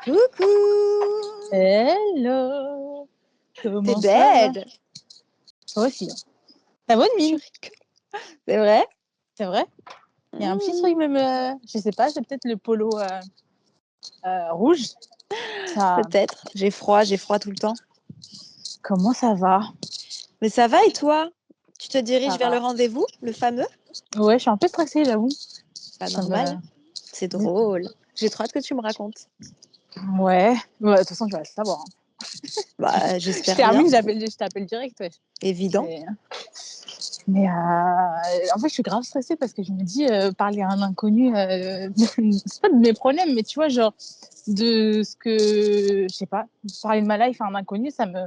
Coucou! Hello! T'es Comment ça va? belle! Toi aussi. Hein. T'as bonne mine. C'est vrai? C'est vrai? Il y a un petit truc même, je sais pas, c'est peut-être le polo rouge. Ça... Peut-être. J'ai froid tout le temps. Comment ça va? Mais ça va et toi? Tu te diriges Ça vers va. le rendez-vous, le fameux? Ouais, je suis un peu stressée, j'avoue. Pas Ça normal. C'est drôle. J'ai trop hâte que tu me racontes. Ouais. De toute façon, tu vas le savoir. Hein. Bah, Je j'espère termine, bien. je t'appelle direct. Ouais. Évident. Mais en fait, je suis grave stressée parce que je me dis, parler à un inconnu, c'est pas de mes problèmes, mais tu vois, genre, de ce que, je sais pas, parler de ma life à un inconnu, ça me...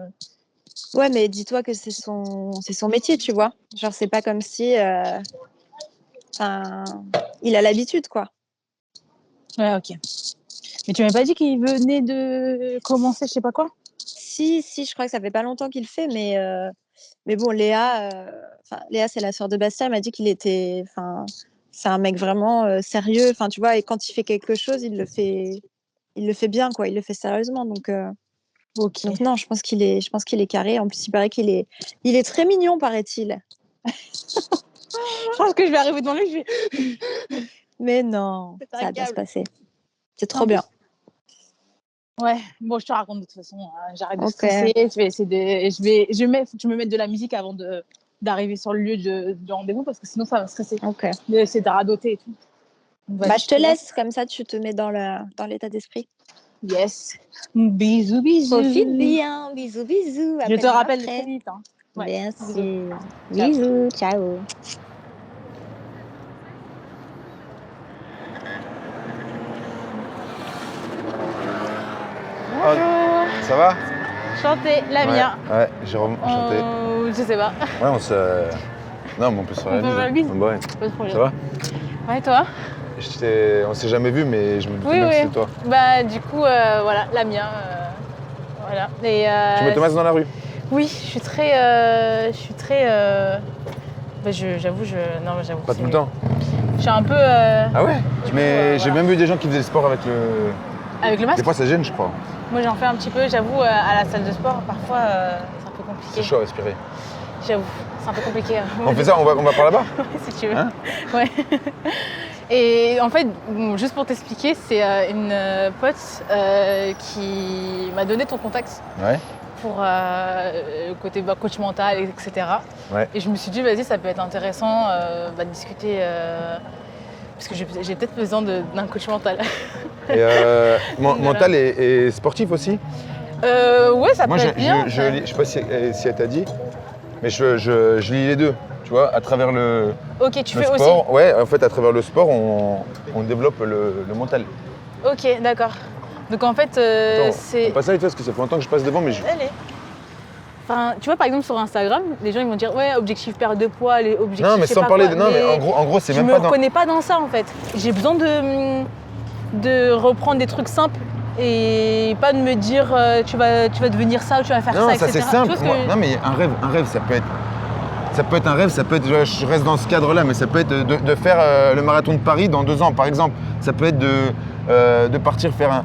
Ouais, mais dis-toi que c'est son métier, tu vois. Genre, c'est pas comme si... il a l'habitude, quoi. Ouais, ok. Mais tu m'avais pas dit qu'il venait de commencer, je sais pas quoi? Si, je crois que ça fait pas longtemps qu'il le fait, mais bon, Léa, c'est la sœur de Bastien, elle m'a dit qu'il était... c'est un mec vraiment sérieux, tu vois, et quand il fait quelque chose, il le fait bien, quoi. Il le fait sérieusement, donc Ok. non, je pense qu'il est carré. En plus, il paraît qu'il est très mignon, paraît-il. Je pense que je vais arriver devant lui, je vais... Mais non, C'est ça un va bien se câble. passer. C'est En trop bien. plus... Ouais, bon, je te raconte de toute façon. J'arrête de Ok. stresser. Je vais essayer de... Faut que je me mette de la musique avant d'arriver sur le lieu du rendez-vous parce que sinon, ça va me stresser. Ok. D'essayer de radoter et tout. Donc, Bah, vas-y, je te laisse, comme ça, tu te mets dans l'état d'esprit. Yes. Bisous, bisous. Profite bien. Bisous, bisous. Je te Appelle-moi rappelle après. très vite. Hein. Ouais. Bien Bisous. sûr. Ciao. Bisous. Ciao. Bonjour. Ça va? Chanter, Lamia. Ouais, Jérôme, enchanté. Je sais pas. Ouais, on se... Non, mais on peut se faire On peut faire la bise. Ouais. Pas de problème. Ça va? Ouais, toi? On s'est jamais vu, mais je me doutais bien que c'était toi. Bah, du coup, voilà, Lamia. Voilà. Et, Tu mets Thomas dans la rue? Oui, je suis très... Bah, j'avoue. Pas tout le temps? Je suis un peu... Ah ouais? Mais j'ai voilà. même vu des gens qui faisaient le sport avec le... Avec le masque? Des fois, ça gêne, je crois. Moi, j'en fais un petit peu, j'avoue, à la salle de sport. Parfois, c'est un peu compliqué. C'est chaud à respirer. J'avoue, c'est un peu compliqué. On fait ça, on va par là-bas? Si tu veux. Hein? Ouais. Et en fait, bon, juste pour t'expliquer, c'est une pote qui m'a donné ton contact Ouais. pour côté coach mental, etc. Ouais. Et je me suis dit, vas-y, ça peut être intéressant de discuter, parce que j'ai peut-être besoin d'un coach mental. Et mental et sportif aussi? Ouais, ça Moi, peut être bien. je sais pas si elle t'a dit, mais je lis les deux. Tu vois, à travers le fais sport, ouais, en fait, à travers le sport, on développe le mental. Ok, d'accord. Donc en fait, c'est... On passe à parce que ça fait longtemps que je passe devant, mais je... Allez. Enfin, tu vois, par exemple, sur Instagram, les gens ils vont dire ouais, objectif perte de poids, les objectifs. Non, mais sans parler quoi, de. Non, mais en gros, c'est même pas. Je me reconnais pas dans ça en fait. J'ai besoin de reprendre des trucs simples et pas de me dire tu vas devenir ça ou tu vas faire non, ça, ça etc. c'est simple. Non, mais un rêve, ça peut être. Ça peut être un rêve, ça peut être, je reste dans ce cadre-là, mais ça peut être de faire le marathon de Paris dans 2 ans, par exemple. Ça peut être de partir faire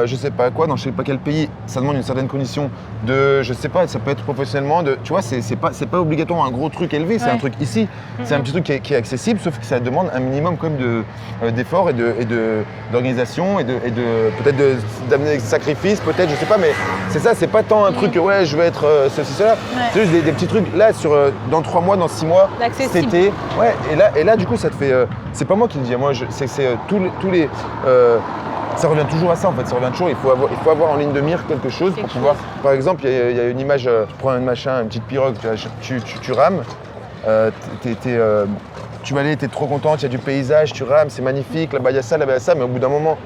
je sais pas quoi, dans je sais pas quel pays. Ça demande une certaine condition je sais pas, ça peut être professionnellement. Tu vois, c'est pas obligatoire un gros truc élevé, c'est un truc ici. C'est un petit truc qui est accessible, sauf que ça demande un minimum quand même d'effort et d'organisation et peut-être d'amener des sacrifices, peut-être, je sais pas, mais c'est ça, c'est pas tant un truc, ouais, je vais être ceci, cela. Ouais. C'est juste des petits trucs, là, dans 3 mois, dans 6 mois, cet été. Ouais, et là, du coup, ça te fait... c'est pas moi qui le dis, moi, c'est tous les... ça revient toujours à ça, en fait, ça revient toujours. Il faut avoir en ligne de mire quelque chose pour pouvoir... Par exemple, il y a une image, tu prends un machin, une petite pirogue, tu rames, tu vas aller, t'es trop content, il y a du paysage, tu rames, c'est magnifique, là-bas il y a ça, mais au bout d'un moment,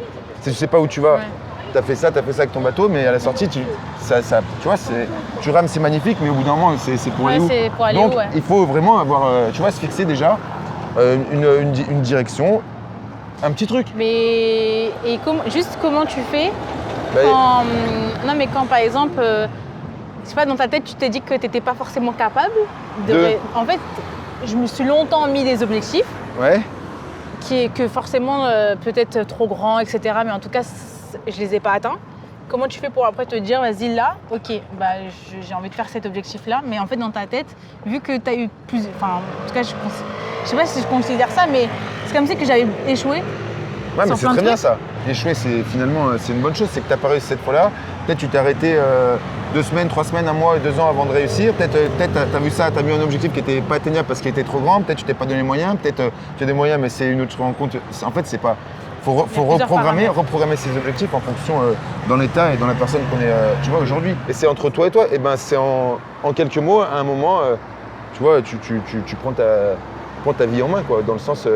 tu sais pas où tu vas. Ouais. T'as fait ça avec ton bateau, mais à la sortie, tu vois, tu rames, c'est magnifique, mais au bout d'un moment, c'est pour aller où? Donc, il faut vraiment avoir, tu vois, se fixer déjà une direction, un petit truc. Mais comment tu fais quand par exemple, je sais pas, dans ta tête, tu t'es dit que t'étais pas forcément capable En fait, je me suis longtemps mis des objectifs. Ouais. Que forcément peut-être trop grand, etc. Mais en tout cas, je les ai pas atteints. Comment tu fais pour après te dire, vas-y là, ok, bah, j'ai envie de faire cet objectif-là, mais en fait dans ta tête, vu que tu as eu plus, enfin en tout cas je sais pas si je considère ça, mais c'est comme si que j'avais échoué. Ouais, mais c'est très bien ça. Échouer, c'est une bonne chose, c'est que tu n'as pas réussi cette fois-là. Peut-être tu t'es arrêté 2 semaines, 3 semaines, 1 mois, 2 ans avant de réussir. Peut-être tu as vu ça, tu as mis un objectif qui n'était pas atteignable parce qu'il était trop grand. Peut-être tu t'es pas donné les moyens. Peut-être tu as des moyens, mais c'est une autre rencontre. En fait, c'est pas. Faut reprogrammer ses objectifs en fonction dans l'état et dans la personne qu'on est, tu vois, aujourd'hui. Et c'est entre toi et toi. Et ben c'est en quelques mots, à un moment, tu vois, tu prends ta vie en main, quoi, dans le sens.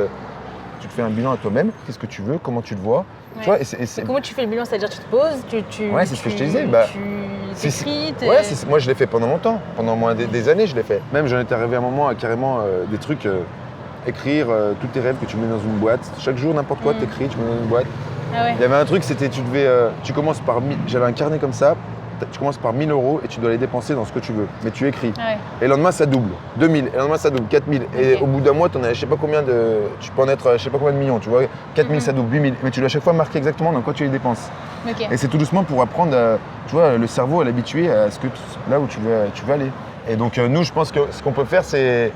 Tu te fais un bilan à toi-même, qu'est-ce que tu veux, comment tu te vois. Ouais. Tu vois, et comment tu fais le bilan? C'est-à-dire tu te poses, ouais, c'est ce que je te disais. Tu t'écris. Ouais, moi je l'ai fait pendant longtemps, pendant moins des années je l'ai fait. Même j'en étais arrivé à un moment à carrément des trucs, écrire tous tes rêves que tu mets dans une boîte. Chaque jour, n'importe quoi, t'écris, tu mets dans une boîte. Ah ouais. Il y avait un truc, c'était tu commences par, j'avais un carnet comme ça, tu commences par 1 000 € et tu dois les dépenser dans ce que tu veux. Mais tu écris. Ah ouais. Et le lendemain, ça double. 2 000. Et le lendemain, ça double. 4 000. Et au bout d'un mois, tu sais pas combien tu peux en être, je sais pas combien de millions. Tu vois, 4 000, ça double. 8 000. Mais tu dois à chaque fois marquer exactement dans quoi tu les dépenses. Okay. Et c'est tout doucement pour apprendre, tu vois, le cerveau à l'habituer à là où tu veux aller. Et donc, nous, je pense que ce qu'on peut faire, c'est.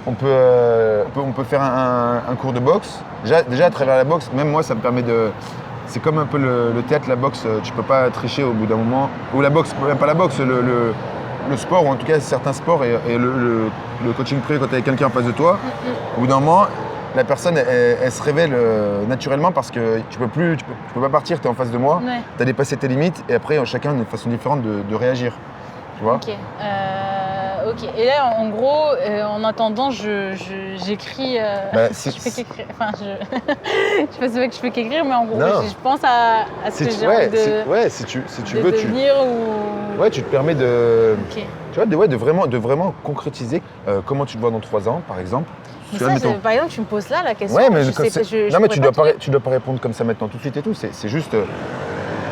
On peut faire un cours de boxe. Déjà, à travers la boxe, même moi, ça me permet de. C'est comme un peu le théâtre, la boxe, tu peux pas tricher au bout d'un moment. Ou la boxe, même pas la boxe, le sport, ou en tout cas certains sports et le coaching privé quand tu as quelqu'un en face de toi, au bout d'un moment, la personne, elle se révèle naturellement parce que tu peux pas partir, tu es en face de moi, tu as dépassé tes limites et après, chacun a une façon différente de réagir. Tu vois ? Ok. Et là, en gros, en attendant, j'écris. Je fais qu'écrire. Enfin, je sais pas que je fais qu'écrire, mais en gros, je pense à ce que j'ai envie de. Si tu veux, devenir ou. Ouais, tu te permets de. Okay. Tu vois, de vraiment concrétiser comment tu te vois dans 3 ans, par exemple. Ça, par exemple, tu me poses là la question. Ouais, mais tu dois pas répondre comme ça maintenant tout de suite et tout. C'est juste.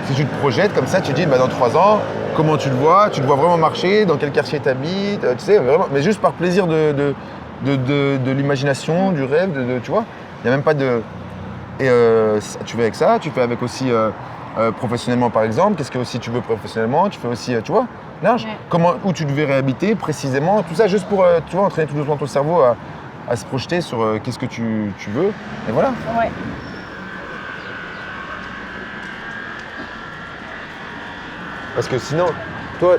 Si tu te projettes comme ça, tu dis dans 3 ans, comment tu le vois vraiment marcher, dans quel quartier tu habites, tu sais, vraiment, mais juste par plaisir de l'imagination, du rêve, tu vois. Il n'y a même pas de. Et tu fais avec ça, tu fais avec aussi professionnellement par exemple, qu'est-ce que aussi tu veux professionnellement, tu fais aussi, tu vois, large. Ouais. Où tu devrais habiter précisément, tout ça juste pour, tu vois, entraîner tout doucement ton cerveau à se projeter sur qu'est-ce que tu veux, et voilà. Ouais. Parce que sinon, toi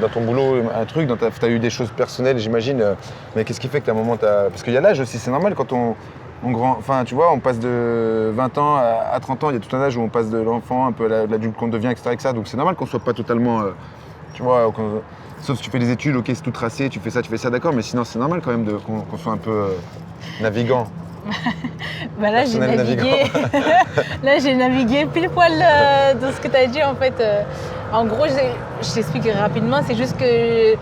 dans ton boulot, un truc, tu as eu des choses personnelles, j'imagine, mais qu'est-ce qui fait qu'à un moment, parce qu'il y a l'âge aussi, c'est normal quand on enfin, tu vois, on passe de 20 ans à 30 ans, il y a tout un âge où on passe de l'enfant un peu à l'adulte qu'on devient, etc. Donc c'est normal qu'on soit pas totalement, tu vois, sauf si tu fais des études, ok, c'est tout tracé, tu fais ça, d'accord, mais sinon c'est normal quand même qu'on soit un peu navigant. Bah là, j'ai navigué pile poil dans ce que tu as dit en fait. En gros, je t'explique rapidement, c'est juste que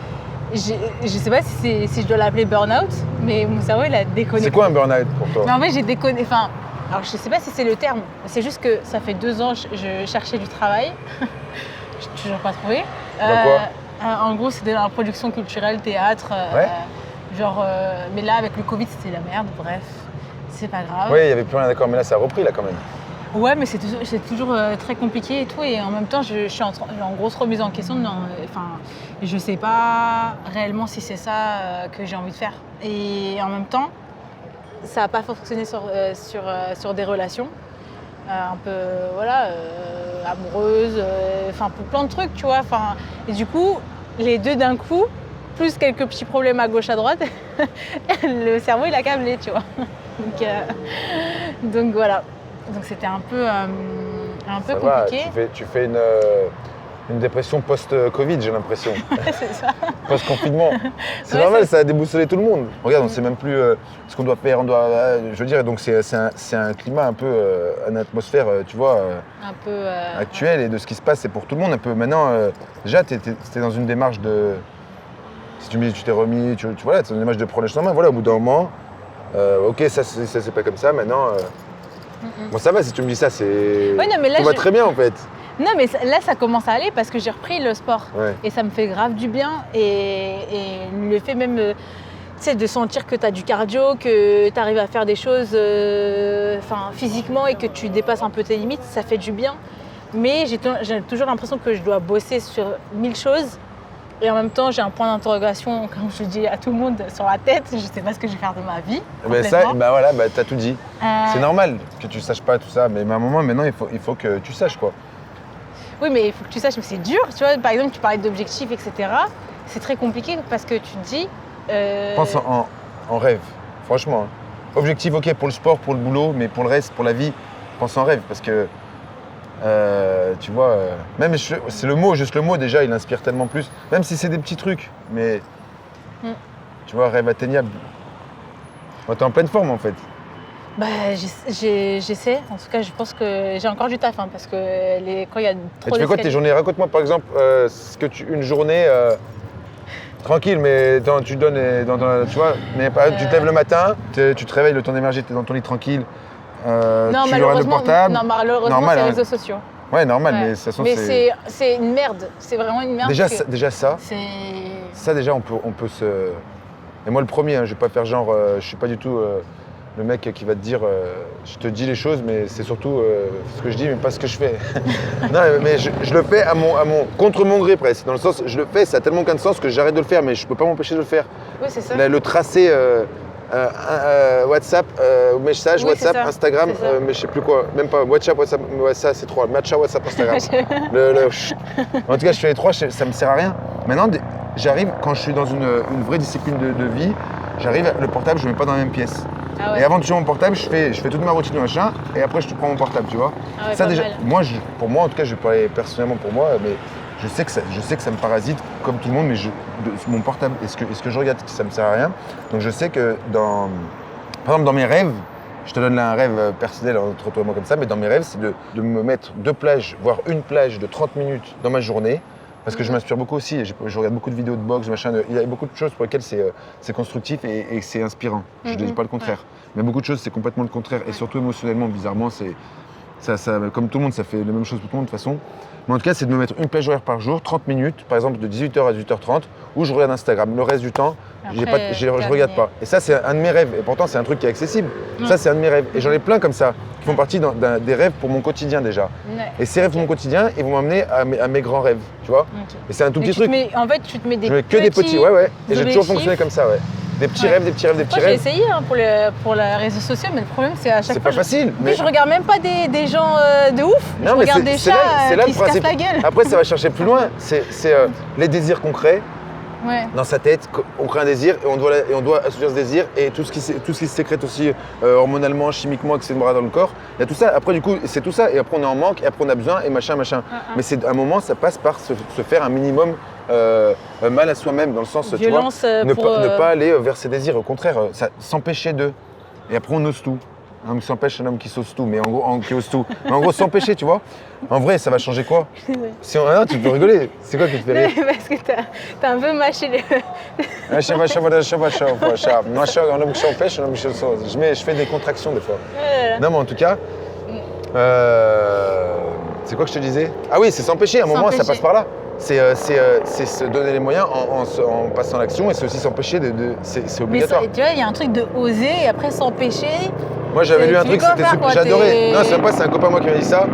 je sais pas si je dois l'appeler burn-out, mais mon cerveau il a déconné. C'est quoi un burn-out pour toi? Mais en fait, j'ai déconné. Enfin, alors je sais pas si c'est le terme, c'est juste que ça fait 2 ans je cherchais du travail. Je n'ai toujours pas trouvé. En gros, c'était dans la production culturelle, théâtre. Mais là, avec le Covid, c'était la merde, bref. C'est pas grave. Oui, il n'y avait plus rien, d'accord, mais là, ça a repris, là, quand même. Ouais, mais c'est toujours très compliqué et tout. Et en même temps, je suis en grosse remise en question. Je sais pas réellement si c'est ça que j'ai envie de faire. Et en même temps, ça n'a pas fonctionné sur des relations. Un peu, amoureuses, pour plein de trucs, tu vois. Et du coup, les deux d'un coup, plus quelques petits problèmes à gauche, à droite, le cerveau, il a câblé, tu vois. Donc voilà. Donc c'était un peu compliqué. Tu fais une dépression post-Covid, j'ai l'impression. C'est ça. Post-confinement. C'est normal, ça a déboussolé tout le monde. Regarde, on ne sait même plus ce qu'on doit faire. Je veux dire, donc c'est un climat un peu, une atmosphère, tu vois, un peu actuelle et de ce qui se passe, c'est pour tout le monde un peu. Maintenant, déjà, tu étais dans une démarche de. Si tu me dis tu t'es remis, tu vois, c'est une démarche de prendre les choses en main. Voilà, au bout d'un moment, ok, ça c'est pas comme ça. Maintenant, bon, ça va. Si tu me dis ça, c'est. Ouais, non, mais là, tout va très bien en fait. Non, mais là, ça commence à aller parce que j'ai repris le sport. Ouais. Et ça me fait grave du bien. Et le fait même sais, de sentir que tu as du cardio, que tu arrives à faire des choses physiquement et que tu dépasses un peu tes limites, ça fait du bien. Mais j'ai toujours l'impression que je dois bosser sur 1000 choses. Et en même temps, j'ai un point d'interrogation, comme je dis à tout le monde, sur la tête. Je ne sais pas ce que je vais faire de ma vie. Mais ça, voilà, t'as tout dit. C'est normal que tu saches pas tout ça, mais à un moment, maintenant, il faut que tu saches, quoi. Oui, mais il faut que tu saches, mais c'est dur. Tu vois, par exemple, tu parlais d'objectifs, etc. C'est très compliqué parce que tu te dis... Pense en rêve, franchement. Objectif, ok, pour le sport, pour le boulot, mais pour le reste, pour la vie, pense en rêve, parce que... tu vois, même c'est le mot, juste le mot déjà, il inspire tellement plus. Même si c'est des petits trucs, mais tu vois, rêve atteignable. T'es en pleine forme en fait. Bah, j'essaie. En tout cas, je pense que j'ai encore du taf, parce que quand il y a trop. Et tu fais quoi tes journées? Raconte-moi par exemple une journée tranquille, mais tu donnes, tu vois, mais tu te lèves le matin, tu te réveilles, ton énergie, tu es dans ton lit tranquille. Non, tu auras le portable. Non, malheureusement, normal, c'est les hein. réseaux sociaux. Ouais, normal, mais de toute façon, c'est une merde. C'est vraiment une merde. Déjà ça, déjà, on peut se... Et moi, le premier, je vais pas faire genre... je suis pas du tout le mec qui va te dire... je te dis les choses, mais c'est surtout ce que je dis, mais pas ce que je fais. Non, mais je le fais contre mon gré, presque. Dans le sens, je le fais, ça a tellement aucun sens que j'arrête de le faire, mais je peux pas m'empêcher de le faire. Oui, c'est ça. Le tracé... WhatsApp, message, oui, WhatsApp, Instagram, mais je sais plus quoi, même pas WhatsApp, ça c'est 3, Matcha, WhatsApp, Instagram. En tout cas, je fais les 3, ça me sert à rien. Maintenant, j'arrive, quand je suis dans une vraie discipline de vie, j'arrive, le portable, je le mets pas dans la même pièce. Ah ouais. Et avant de toucher mon portable, je fais toute ma routine, machin, et après je te prends mon portable, tu vois. Ah ouais, ça déjà, mal. pour moi, en tout cas, je vais parler personnellement pour moi, mais je sais que ça me parasite comme tout le monde, mais mon portable, est-ce que je regarde, ça me sert à rien. Donc je sais que par exemple dans mes rêves, je te donne là un rêve personnel entre toi et moi comme ça, mais dans mes rêves, c'est de me mettre 2 plages, voire une plage de 30 minutes dans ma journée, parce que je m'inspire beaucoup aussi, je regarde beaucoup de vidéos de boxe, machin, il y a beaucoup de choses pour lesquelles c'est constructif et c'est inspirant. Je ne dis pas le contraire, mais beaucoup de choses c'est complètement le contraire, et surtout émotionnellement, bizarrement, ça, comme tout le monde, ça fait la même chose pour tout le monde de toute façon. Mais en tout cas, c'est de me mettre une plage horaire par jour, 30 minutes, par exemple de 18h à 18h30, où je regarde Instagram. Le reste du temps, je regarde pas. Et ça, c'est un de mes rêves. Et pourtant, c'est un truc qui est accessible. Ça, c'est un de mes rêves. Et j'en ai plein comme ça, qui font partie des rêves pour mon quotidien déjà. Ouais. Et ces rêves pour mon quotidien, ils vont m'amener à mes grands rêves, tu vois. Et c'est un tout petit truc. En fait, tu te mets des Je mets que des petits, ouais. Et j'ai toujours fonctionné comme ça, ouais. Des petits rêves, des petits rêves, des petits Moi, rêves. j'ai essayé pour les réseaux sociaux, mais le problème, c'est à chaque C'est fois. pas facile. Mais je regarde même pas des gens de ouf. Non, je mais regarde des chats là qui le se cassent principe. la gueule. Après, ça va chercher plus loin. C'est les désirs qu'on crée Ouais. dans sa tête. On crée un désir et on doit assouvir ce désir. Et tout ce qui se sécrète aussi hormonalement, chimiquement, etc. dans le corps. Il y a tout ça. Après, du coup, c'est tout ça. Et après, on est en manque. Et après, on a besoin. Et machin. Mais c'est à un moment, ça passe par se faire un minimum mal à soi-même. Dans le sens, Violence, tu vois, ne pas aller vers ses désirs. Au contraire, s'empêcher d'eux. Et après, on ose tout. Un homme qui s'empêche, un homme qui sauce tout, mais en gros, qui ose tout. Mais en gros, s'empêcher, tu vois. En vrai, ça va changer quoi? Non, tu peux rigoler. C'est quoi qui te fait rire? Parce que t'as un peu mâché les... Un homme qui s'empêche, un homme qui se sauce. Je fais des contractions des fois. Non, mais en tout cas, c'est quoi que je te disais? Ah oui, c'est s'empêcher. À un moment, ça passe par là. C'est se donner les moyens en passant à l'action, et c'est aussi s'empêcher c'est obligatoire. Mais tu vois, il y a un truc de oser et après s'empêcher. Moi, j'avais lu un truc, c'était ce que j'adorais. Non, c'est pas, c'est un copain moi qui m'a dit ça.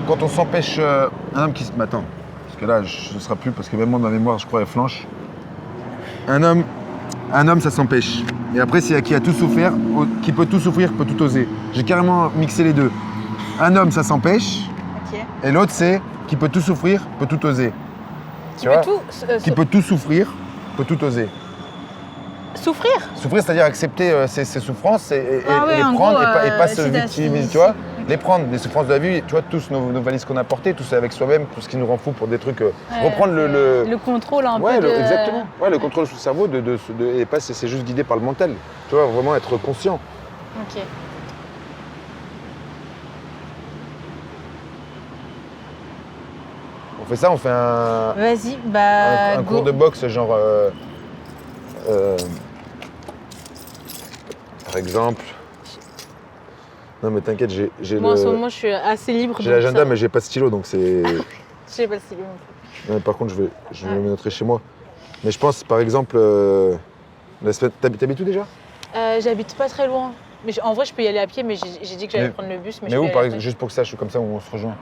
Quand on s'empêche, un homme qui... Mais attends, parce que là, ce sera plus, parce que même moi, ma mémoire, je crois, elle flanche. Un homme, ça s'empêche. Et après, c'est qui a tout souffert, qui peut tout souffrir, peut tout oser. J'ai carrément mixé les deux. Un homme, ça s'empêche. Okay. Et l'autre, c'est qui peut tout souffrir, peut tout oser. Qui peut tout souffrir, peut tout oser. Souffrir? Souffrir, c'est-à-dire accepter ses souffrances et les prendre, gros, et pas se victimiser, tu vois. Les prendre, les souffrances de la vie, tu vois, tous nos valises qu'on a portées, tout ça avec soi-même, tout ce qui nous rend fou pour des trucs. Reprendre le contrôle un peu. Exactement. Ouais, le contrôle sur le cerveau, et pas c'est juste guidé par le mental. Tu vois, vraiment être conscient. Ok. On fait ça, on fait un. Vas-y, un cours de boxe, genre. Par exemple. Non mais t'inquiète, j'ai Moi en ce moment je suis assez libre. J'ai l'agenda mais j'ai pas de stylo donc c'est. Je sais pas si c'est non plus. Ouais, par contre, je vais me noter chez moi. Mais je pense, par exemple, t'habites où déjà? J'habite pas très loin. Mais en vrai, je peux y aller à pied, mais j'ai dit que j'allais prendre le bus. Mais où, par exemple, juste pour que ça, je suis comme ça, où on se rejoint?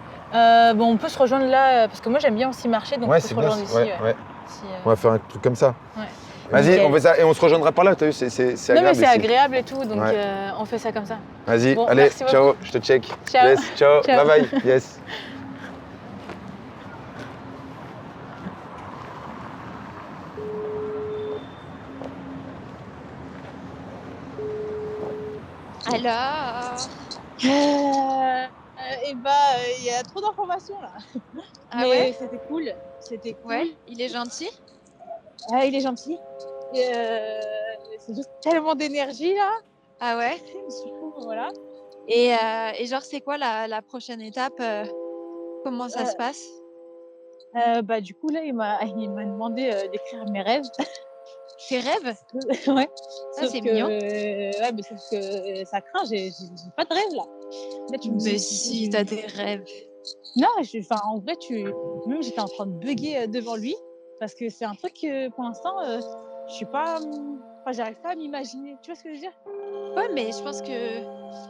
Bon, on peut se rejoindre là, parce que moi j'aime bien aussi marcher, donc on peut se rejoindre ici. Ouais. Si, On va faire un truc comme ça. Ouais. Vas-y, Nickel. on fait ça et on se rejoindra par là, t'as vu, c'est agréable. Non mais c'est ici. agréable et tout, donc Ouais. on fait ça comme ça. Vas-y, Bon, allez, merci ciao, beaucoup. je te check. Ciao. Yes, ciao, Ciao. bye bye, yes. Alors. Il y a trop d'informations là. Ah mais ouais. c'était cool. C'était cool. Ouais. Il est gentil. Il est gentil. C'est juste tellement d'énergie là. Ah ouais. Du coup, voilà. Et genre, c'est quoi la prochaine étape Comment ça se passe Du coup là, il m'a demandé d'écrire mes rêves. Tes rêves? Ouais. Ah, c'est mignon. Ouais, mais sauf que ça craint, j'ai pas de rêve là. Là, tu me Mais dis- si, t'as des rêves. Non, en vrai, même j'étais en train de bugger devant lui parce que c'est un truc que pour l'instant, je suis pas. J'arrive pas à m'imaginer. Tu vois ce que je veux dire? Ouais, mais je pense que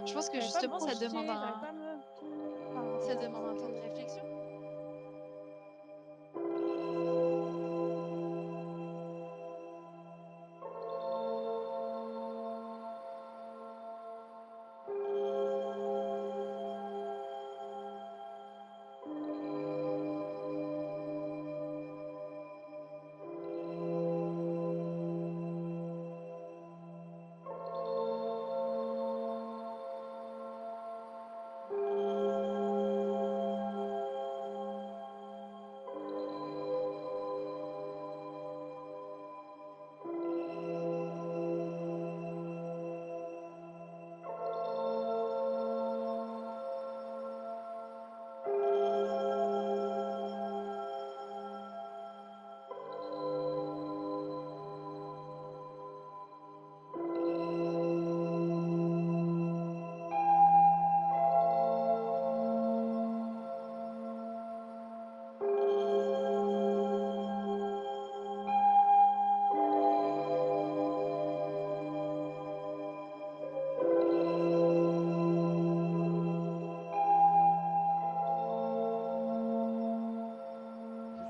J'arrive pas à me justement, ça projeter, demande j'arrive pas à me- ça demande un temps de réflexion.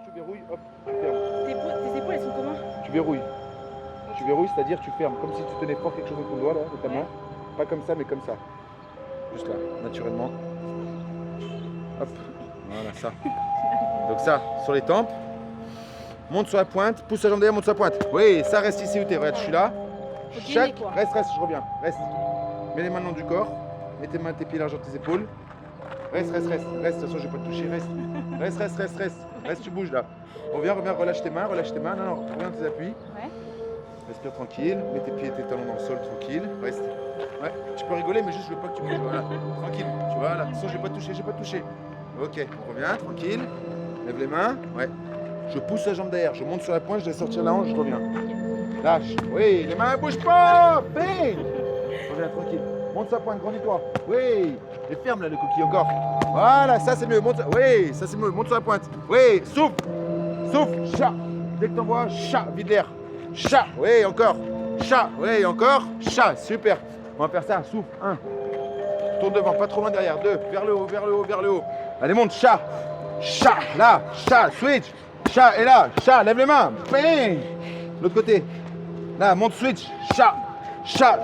Tu verrouilles, hop, tu fermes. Tes épaules, elles sont comment? Tu verrouilles. Tu verrouilles, c'est-à-dire tu fermes, comme si tu tenais fort quelque chose dans ton doigt, là, de ta main. Pas comme ça, mais comme ça. Juste là, naturellement. Hop, voilà, ça. Donc ça, sur les tempes. Monte sur la pointe, pousse la jambe derrière, monte sur la pointe. Oui, ça reste ici où t'es. Regarde, je suis là. Faut Chaque, gainer, quoi. reste, je reviens. Reste. Mets les mains le long du corps. Mets tes mains, tes pieds largeur de tes épaules. Reste. Reste, de toute façon, je vais pas te toucher. Reste. Reste, tu bouges là. Reviens, relâche tes mains. Non, reviens tes appuis. Ouais. Respire tranquille. Mets tes pieds et tes talons dans le sol, tranquille. Reste. Ouais, tu peux rigoler, mais juste je veux pas que tu bouges. Voilà. Tranquille. Tu vois, là. De toute façon, je vais pas te toucher. Ok, on revient, tranquille. Lève les mains. Ouais. Je pousse la jambe derrière. Je monte sur la pointe, je vais sortir la hanche, je reviens. Lâche. Oui, les mains ne bougent pas. Bing. Reviens tranquille. Monte sa pointe, grandis-toi. Oui. Et ferme là le coquille encore. Voilà, ça c'est mieux. Oui, ça c'est mieux. Monte sur la pointe. Oui, souffle. Chat. Dès que t'envoies, chat, vide l'air. Chat. Oui, encore. Chat. Oui, encore. Chat. Super. On va faire ça. Souffle. 1. Tourne devant, pas trop loin derrière. 2. Vers le haut. Allez, monte. Chat. Là. Chat. Switch. Chat est là. Chat. Lève les mains. Bing. L'autre côté. Là, monte, switch. Chat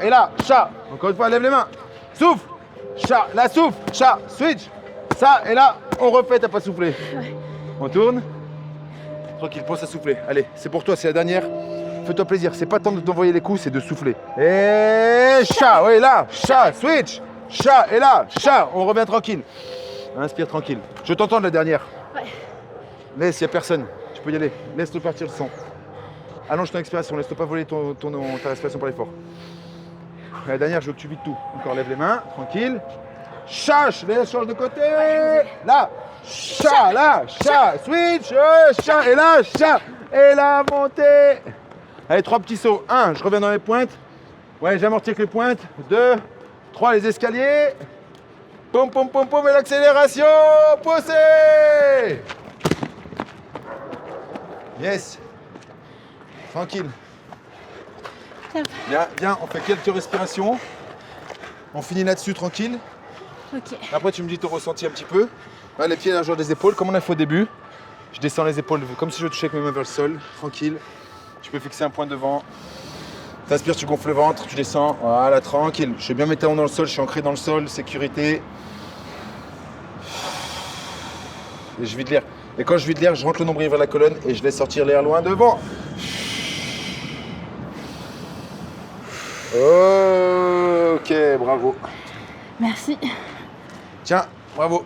est là. Chat. Encore une fois, lève les mains. Souffle. Chat. Là, souffle. Chat. Switch. Ça et là, on refait, t'as pas soufflé. Ouais. On tourne. Tranquille, pense à souffler. Allez, c'est pour toi, c'est la dernière. Fais-toi plaisir. C'est pas tant de t'envoyer les coups, c'est de souffler. Et chat. Oui, là. Chat. Switch. Chat est là. Chat. On revient tranquille. Inspire tranquille. Je t'entends de la dernière. Ouais. Laisse, il n'y a personne. Tu peux y aller. Laisse-le partir le son. Allonge ton expiration. Laisse-toi pas voler ta respiration par l'effort. La dernière, je veux que tu vides tout. Encore, lève les mains. Tranquille. Chat. Change de côté. Là. Chat. Là. Chat. Switch. Chat. Et là. Chat. Et là. Montée. Allez, 3 petits sauts. 1. Je reviens dans les pointes. Ouais, j'amortis avec les pointes. 2. 3. Les escaliers. Pom, pom, pom, pom, et l'accélération. Poussez. Yes. Tranquille. Viens, viens, on fait quelques respirations. On finit là-dessus, tranquille. Ok. Après, tu me dis ton ressenti un petit peu. Là, les pieds largeur des épaules, comme on a fait au début. Je descends les épaules comme si je touchais avec mes mains vers le sol. Tranquille. Tu peux fixer un point devant. T'inspires, tu gonfles le ventre, tu descends. Voilà, tranquille. Je vais bien mes talons dans le sol, je suis ancré dans le sol, sécurité. Et je vide l'air. Et quand je vide l'air, je rentre le nombril vers la colonne et je laisse sortir l'air loin devant. Ok, bravo. Merci. Tiens, bravo.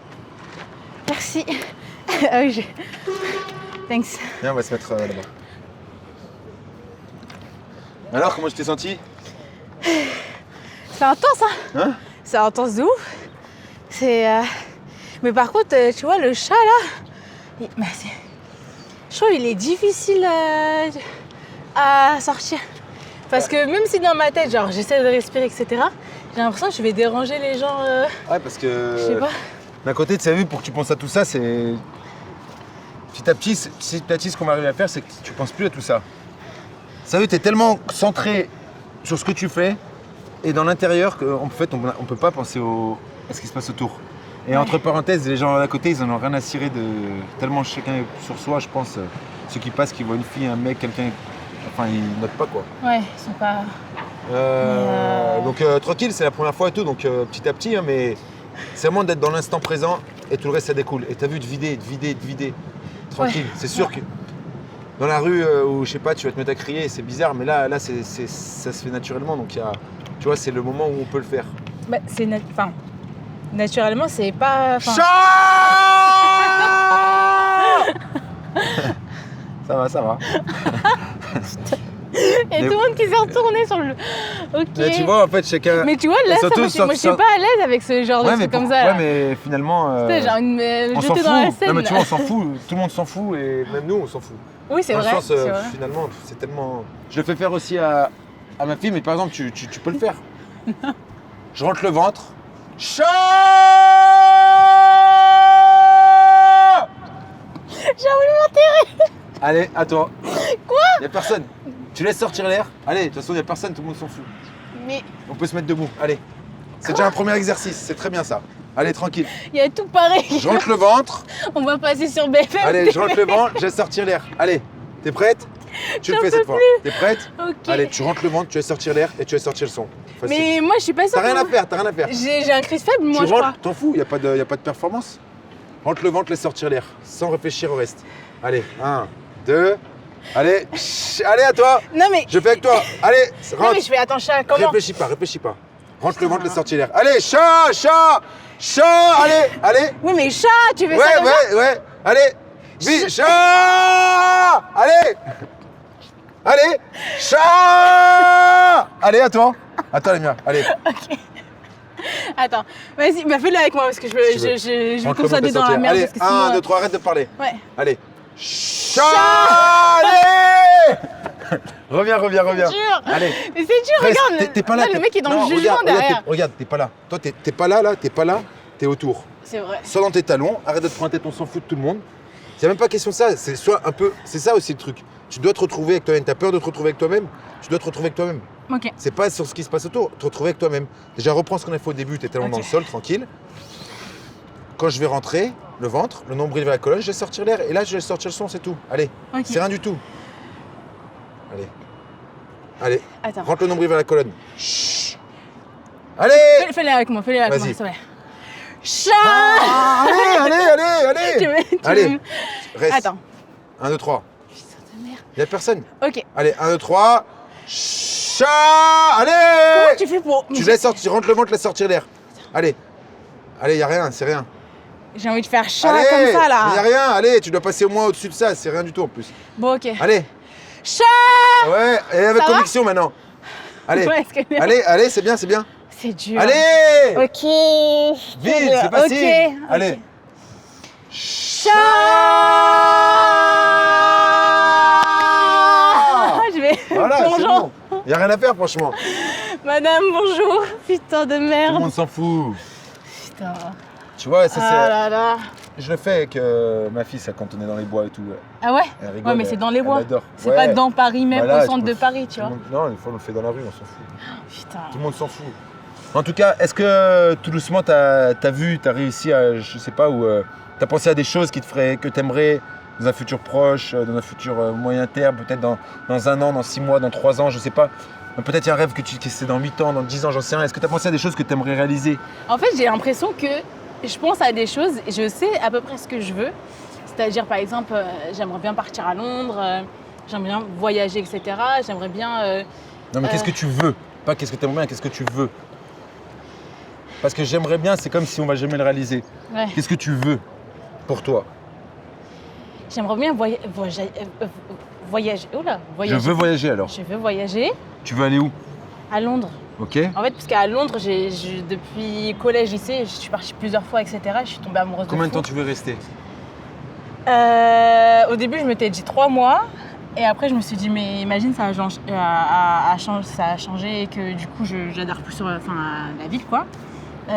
Merci. Ah oui, thanks. Viens, on va se mettre là-bas. Alors, comment tu t'es senti? C'est intense, hein? Hein? C'est intense de ouf. C'est... Mais par contre, tu vois, le chat, là... Je trouve qu'il est difficile à sortir. Parce que même si dans ma tête, genre, j'essaie de respirer, etc., j'ai l'impression que je vais déranger les gens... Ouais, parce que... Je sais pas. D'un côté, tu sais, pour que tu penses à tout ça, c'est... Petit à petit, ce qu'on va arriver à faire, c'est que tu penses plus à tout ça. Sérieux, t'es tellement centré sur ce que tu fais et dans l'intérieur qu'en fait, on peut pas penser à ce qui se passe autour. Et entre parenthèses, les gens à côté, ils en ont rien à cirer de... Tellement chacun est sur soi, je pense. Ceux qui passent, qui voient une fille, un mec, quelqu'un... Enfin, ils notent pas, quoi. Ouais, ils sont pas... Donc tranquille, c'est la première fois et tout, donc petit à petit, hein, mais c'est vraiment d'être dans l'instant présent et tout le reste ça découle. Et t'as vu de vider, tranquille. Ouais. C'est sûr que dans la rue où je sais pas, tu vas te mettre à crier, c'est bizarre, mais là ça se fait naturellement, donc tu vois, c'est le moment où on peut le faire. Bah, c'est... Enfin, naturellement, c'est pas... Enfin... Chat Ça va. Et tout le monde qui s'est retourné sur le... Ok. Mais tu vois, en fait, chacun... Mais tu vois, là, surtout, moi, je suis pas à l'aise avec ce genre de truc comme ça. Là. Ouais, mais finalement... Tu sais, j'ai envie de me on s'en jeter fout. dans la scène. Non, mais tu là. vois, on s'en fout. Tout le monde s'en fout et même nous, on s'en fout. Oui, c'est Dans vrai. le sens, C'est vrai. finalement, c'est tellement... Je le fais faire aussi à ma fille, mais par exemple, tu peux le faire. Je rentre le ventre. Chat. J'ai envie de m'enterrer. Allez, à toi. Quoi? Y a personne. Tu laisses sortir l'air. Allez, de toute façon, y a personne, tout le monde s'en fout. Mais On peut se mettre debout. Allez. C'est déjà un premier exercice, c'est très bien ça. Allez, tranquille. il y a tout pareil. Je rentre le ventre. On va passer sur BFM. Allez, je rentre le ventre, je laisse sortir l'air. Allez, t'es prête? Tu le J'en fais peux cette fois. T'es prête? Ok. Allez, tu rentres le ventre, tu laisses sortir l'air et tu laisses sortir le son. Facile. Mais moi, je suis pas sûre. T'as rien à que- faire, t'as rien à faire. J'ai un crise faible, moi, Tu je crois. rentres, t'en fous, y a pas de performance. Rentre le ventre, laisse sortir l'air, sans réfléchir au reste. Allez, 1, 2, allez, allez à toi. Non, mais... Je fais avec toi. Allez, Non, rentre. mais je fais... Attends, chat, comment? Réfléchis pas. Rentre le ventre, laisse sortir l'air. Allez, chat, allez. Oui, mais chat, tu fais Ouais, ça comme ça? ouais, allez. Vite, chat. Allez, chat. Allez, à toi. Attends, les miens, allez. Attends, vas-y, bah fais-le avec moi parce que je veux Si tu veux. je Rentre veux le qu'on soit ventre, laisse dans la sortir. merde. Allez, Parce que sinon, 1, 2, 3, arrête de parler. Ouais. Allez. Chat. Allez. Reviens. Dur. Allez. Mais c'est dur, Presque. regarde. T'es pas là. Le mec est dans Non, le jugement derrière. Regarde, t'es pas là. Toi, t'es pas là, t'es autour. C'est vrai. Sois dans tes talons, arrête de te prendre la tête, on s'en fout de tout le monde. C'est même pas question de ça, c'est soit un peu. C'est ça aussi le truc. Tu dois te retrouver avec toi-même. T'as peur de te retrouver avec toi-même, tu dois te retrouver avec toi-même. Ok. C'est pas sur ce qui se passe autour, te retrouver avec toi-même. Déjà, reprends ce qu'on a fait au début, t'es tellement Ok. dans le sol, tranquille. Quand je vais rentrer, le ventre, le nombril vers la colonne, je vais sortir l'air. Et là, je vais sortir le son, c'est tout. Allez, Ok. c'est rien du tout. Allez, Attends. rentre le nombril vers la colonne. Chut. Allez. Fais-le avec moi, Vas-y. s'il te plaît. Chat. Ah, allez. Tu veux- Allez, reste. Attends. 1, 2, 3. Putain de merde. Y'a personne. Ok. Allez, 1, 2, 3. Chat. Allez. Comment tu fais pour... Tu laisses sortir, tu rentres le ventre, laisse sortir l'air. Allez, y a rien, c'est rien. J'ai envie de faire chat Allez, comme ça, y a là. rien, allez, tu dois passer au moins au-dessus de ça, c'est rien du tout en plus. Bon, ok. Allez, Chat. ouais, et avec Ça va conviction maintenant. Allez, Ouais, est-ce que- allez, c'est bien, c'est bien. C'est dur. Allez, Ok. vite, c'est facile. Ok. Allez. Chat. Je vais... Voilà, c'est Bonjour. bon. Y a rien à faire franchement. Madame, bonjour. Putain de Tout le merde. monde s'en fout. Putain. Tu vois, ça Ah là là. je le fais avec ma fille, ça, quand on est dans les bois et tout. Ah ouais? Elle rigole, Ouais, mais c'est dans les elle bois. adore. C'est Ouais. pas dans Paris même, Bah là, au centre tu de peux- Paris, tu tout le vois. monde- Non, une fois on le fait dans la rue, on s'en fout. Putain. Tout le monde s'en fout. En tout cas, est-ce que tout doucement, t'as réussi à, je sais pas, ou t'as pensé à des choses que t'aimerais dans un futur proche, dans un futur moyen terme, peut-être dans 1 an, dans 6 mois, dans 3 ans, je sais pas. Peut-être il y a un rêve que c'est dans 8 ans, dans 10 ans, j'en sais rien. Est-ce que t'as pensé à des choses que t'aimerais réaliser? En fait, j'ai l'impression que je pense à des choses et je sais à peu près ce que je veux. C'est-à-dire, par exemple, j'aimerais bien partir à Londres, j'aimerais bien voyager, etc. J'aimerais bien... Non, mais qu'est-ce que tu veux? Pas qu'est-ce que t'aimerais bien, qu'est-ce que tu veux? Parce que j'aimerais bien, c'est comme si on va jamais le réaliser. ouais. Qu'est-ce que tu veux pour toi? J'aimerais bien voyager. Oh là, voyager. Je veux voyager alors. Je veux voyager Tu veux aller où? à Londres. Ok. En fait, parce qu'à Londres, depuis collège, lycée, je suis partie plusieurs fois, etc. Je suis tombée amoureuse Combien de de fou. temps tu veux rester? Au début, je m'étais dit 3 mois. Et après, je me suis dit, mais imagine, ça a changé et que du coup, j'adhère plus sur la ville, quoi.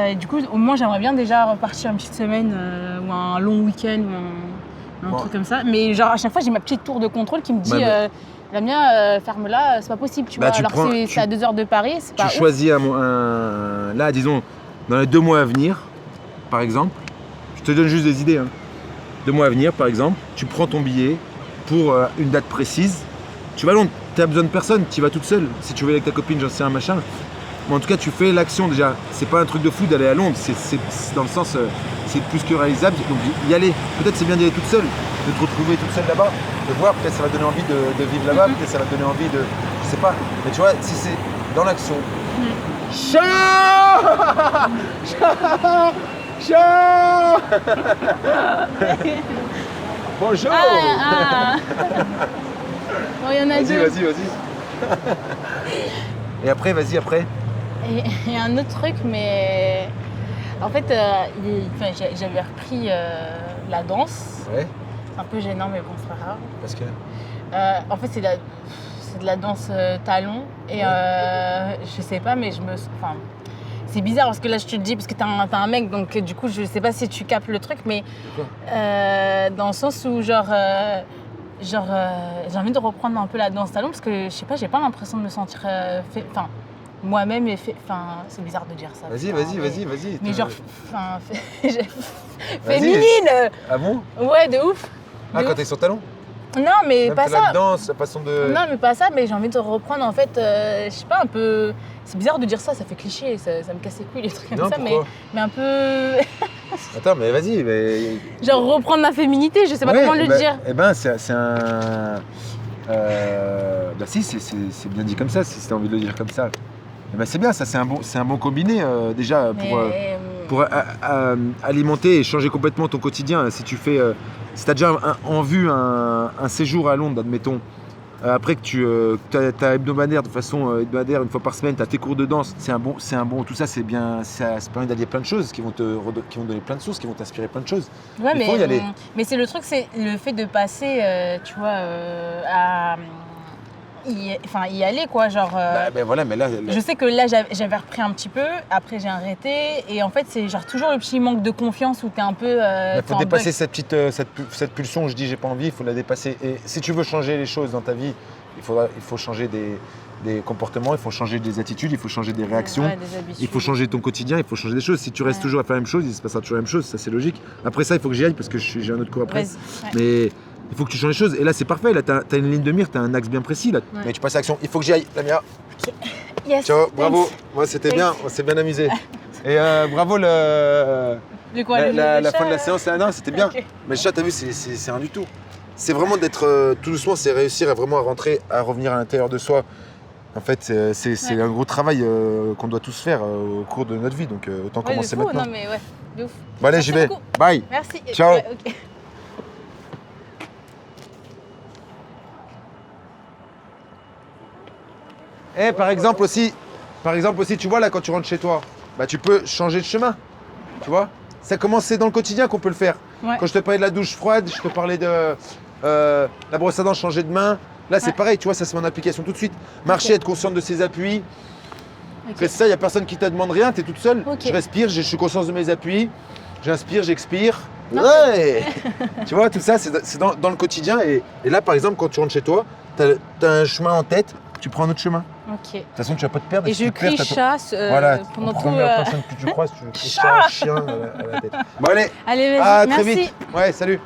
Et du coup, au moins, j'aimerais bien déjà repartir une petite semaine ou un long week-end ou un Bon. truc comme ça. Mais genre, à chaque fois, j'ai ma petite tour de contrôle qui me dit, Ouais, Lamia, ferme-la, c'est pas possible, tu Bah, vois. tu Alors prends- que c'est à 2 heures de Paris, c'est pas Tu ouf. choisis là, disons, dans les 2 mois à venir, par exemple, je te donne juste des idées. 2 mois à venir, par exemple, tu prends ton billet pour une date précise. Tu vas à Londres, tu as besoin de personne, tu y vas toute seule. Si tu veux aller avec ta copine, j'en sais un machin. Mais en tout cas, tu fais l'action déjà. C'est pas un truc de fou d'aller à Londres, c'est dans le sens, c'est plus que réalisable. Donc y aller, peut-être c'est bien d'y aller toute seule, de te retrouver toute seule là-bas, de voir, peut-être ça va te donner envie de vivre là-bas, peut-être ça va te donner envie de. Je sais pas. Mais tu vois, si c'est dans l'action. Chat Chat Chat Bonjour Bon, il y en a deux. Vas-y. Et après, vas-y, après. Et un autre truc, mais en fait, j'avais repris la danse. Ouais, C'est un peu gênant, mais bon, c'est pas grave. parce que. En fait, c'est de la danse talon. Et je sais pas, mais enfin, c'est bizarre parce que là, je te le dis parce que t'as un mec, donc du coup, je sais pas si tu captes le truc, mais Quoi dans le sens où, j'ai envie de reprendre un peu la danse talon parce que je sais pas, j'ai pas l'impression de me sentir moi-même c'est bizarre de dire ça. Vas-y. Mais genre, Vas-y. féminine. Ah bon? Ouais, de ouf. Ah, De quand ouf. t'es sur talon? Non, mais Même pas la ça. danse, la façon de. Non, mais pas ça, mais j'ai envie de reprendre en fait, je sais pas, un peu. C'est bizarre de dire ça, ça fait cliché, ça me casse les couilles, les trucs comme Non, ça, pourquoi mais un peu. Attends, mais vas-y, mais. Genre reprendre ma féminité, je sais pas comment le dire. Eh ben, c'est un. Bah si, c'est bien dit comme ça, si t'as envie de le dire comme ça. Eh ben, c'est bien, ça, c'est un bon combiné déjà pour alimenter et changer complètement ton quotidien. Si tu fais, si t'as déjà en vue un séjour à Londres, admettons, après que tu as hebdomadaire, de façon hebdomadaire, une fois par semaine, tu as tes cours de danse, c'est un bon, tout ça c'est bien, ça permet d'allier plein de choses qui vont donner plein de sources, qui vont t'inspirer plein de choses. Ouais, Il faut y aller. mais c'est le truc, c'est le fait de passer, tu vois, à y aller quoi, genre. Ben voilà, mais là, Je sais que là j'avais repris un petit peu, après j'ai arrêté et en fait c'est genre toujours le petit manque de confiance où t'es un peu. il faut dépasser cette pulsion où je dis j'ai pas envie, il faut la dépasser. Et si tu veux changer les choses dans ta vie, il faut changer des comportements, il faut changer des attitudes, il faut changer des réactions, des habitudes. il faut changer ton quotidien, il faut changer des choses. Si tu restes toujours à faire la même chose, il se passera toujours la même chose, ça c'est logique. Après ça, il faut que j'y aille parce que j'ai un autre cours après. Vas-y, ouais. Mais il faut que tu changes les choses. Et là, c'est parfait. Là, t'as une ligne de mire, t'as un axe bien précis. Là. Ouais. Mais tu passes à l'action. Il faut que j'y aille, Lamia. Yes, Ciao, thanks. bravo. Moi, c'était bien. On s'est bien amusé. Et bravo De quoi, la le fin de la chat, séance. Non, c'était bien. Ok. Mais le chat, t'as vu, c'est rien du tout. C'est vraiment d'être tout doucement, c'est réussir à vraiment à revenir à l'intérieur de soi. En fait, c'est un gros travail qu'on doit tous faire au cours de notre vie. Donc, autant Ouais, commencer de fou, maintenant. non mais ouais, de ouf. Bon, allez, Merci j'y vais. beaucoup. Bye. Merci. Ciao. Ouais, ok. Et par exemple aussi, tu vois là quand tu rentres chez toi, bah tu peux changer de chemin. Tu vois? Ça commence, c'est dans le quotidien qu'on peut le faire. Ouais. Quand je te parlais de la douche froide, je te parlais de la brosse à dents, changer de main. Là c'est Ouais. pareil, tu vois, ça se met en application tout de suite. Marcher, Ok. être consciente de ses appuis. Ok. Fais ça, il n'y a personne qui te demande rien, tu es toute seule. Ok. Je respire, je suis conscience de mes appuis. J'inspire, j'expire. Non. Ouais. Tu vois, tout ça, c'est dans le quotidien. Et là, par exemple, quand tu rentres chez toi, tu as un chemin en tête, tu prends un autre chemin. Ok. De toute façon, tu vas pas te perdre. Et si je tu te perds, crie t'as ton- chat Voilà, pendant tout. première personne que tu croises, tu cries chat, chien à la tête. Bon, allez, Allez, à vas-y, très merci. vite. Ouais, salut.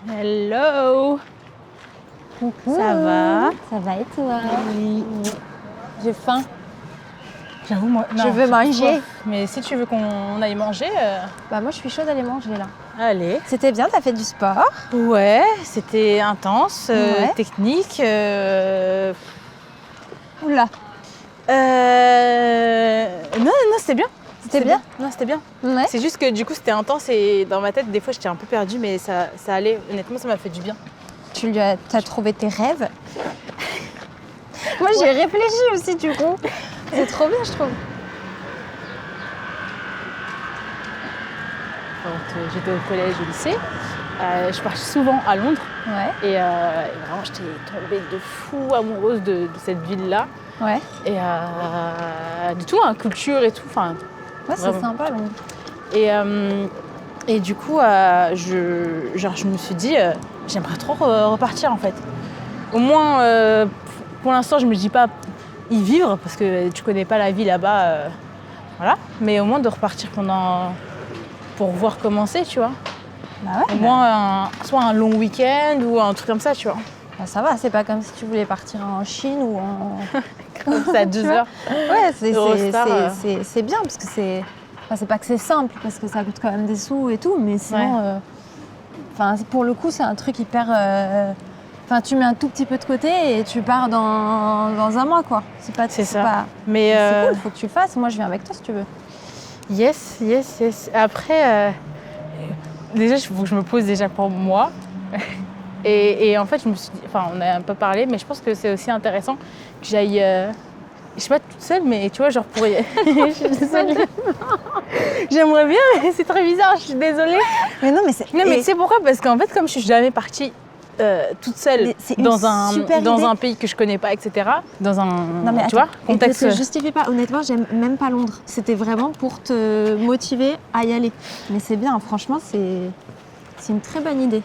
Hello. Ça va? Ça va et toi? Oui. J'ai faim. J'avoue, moi. Je veux j'ai manger. soif. Mais si tu veux qu'on aille manger. Bah moi je suis chaude d'aller manger là. Allez. C'était bien, t'as fait du sport? Ouais, c'était intense, Ouais. technique. Oula. Non, c'était bien. C'était bien? Non, c'était bien. Ouais. C'est juste que du coup, c'était intense et dans ma tête, des fois, j'étais un peu perdue, mais ça allait. Honnêtement, ça m'a fait du bien. T'as trouvé tes rêves? Moi j'ai réfléchi aussi du coup. C'est trop bien je trouve. Quand j'étais au collège et au lycée, je partais souvent à Londres Ouais. et vraiment, j'étais tombée de fou amoureuse de cette ville-là. Ouais. Et du tout, hein, culture et tout. Enfin, Ouais, c'est Vraiment. sympa Londres. et du coup, je me suis dit, j'aimerais trop repartir en fait. Au moins, pour l'instant, je me dis pas y vivre parce que tu connais pas la vie là-bas. Voilà. Mais au moins de repartir pour voir comment c'est, tu vois. Bah ouais. Au moins, soit un long week-end ou un truc comme ça, tu vois. Bah, ça va, c'est pas comme si tu voulais partir en Chine ou en. C'est à 2 Tu vois. heures. Ouais, Eurostar, c'est bien parce que c'est. Enfin, c'est pas que c'est simple parce que ça coûte quand même des sous et tout, mais sinon. Enfin, pour le coup, c'est un truc hyper. Enfin, tu mets un tout petit peu de côté et tu pars dans un mois, quoi. C'est ça. Pas... Mais C'est cool, faut que tu le fasses. Moi, je viens avec toi si tu veux. yes. Après, déjà, il faut que je me pose déjà pour moi. Et en fait, je me suis dit, enfin, on a un peu parlé, mais je pense que c'est aussi intéressant que j'aille, je sais pas toute seule, mais tu vois, genre pour je suis désolée. J'aimerais bien, mais c'est très bizarre, je suis désolée. Mais non, mais c'est. Non, mais tu sais pourquoi? Parce qu'en fait, comme je suis jamais partie toute seule Mais c'est une dans super idée. un pays que je connais pas, etc. Dans un, Non mais tu attends, vois, contexte. ne te justifie pas. Honnêtement, j'aime même pas Londres. C'était vraiment pour te motiver à y aller. Mais c'est bien, franchement, c'est une très bonne idée.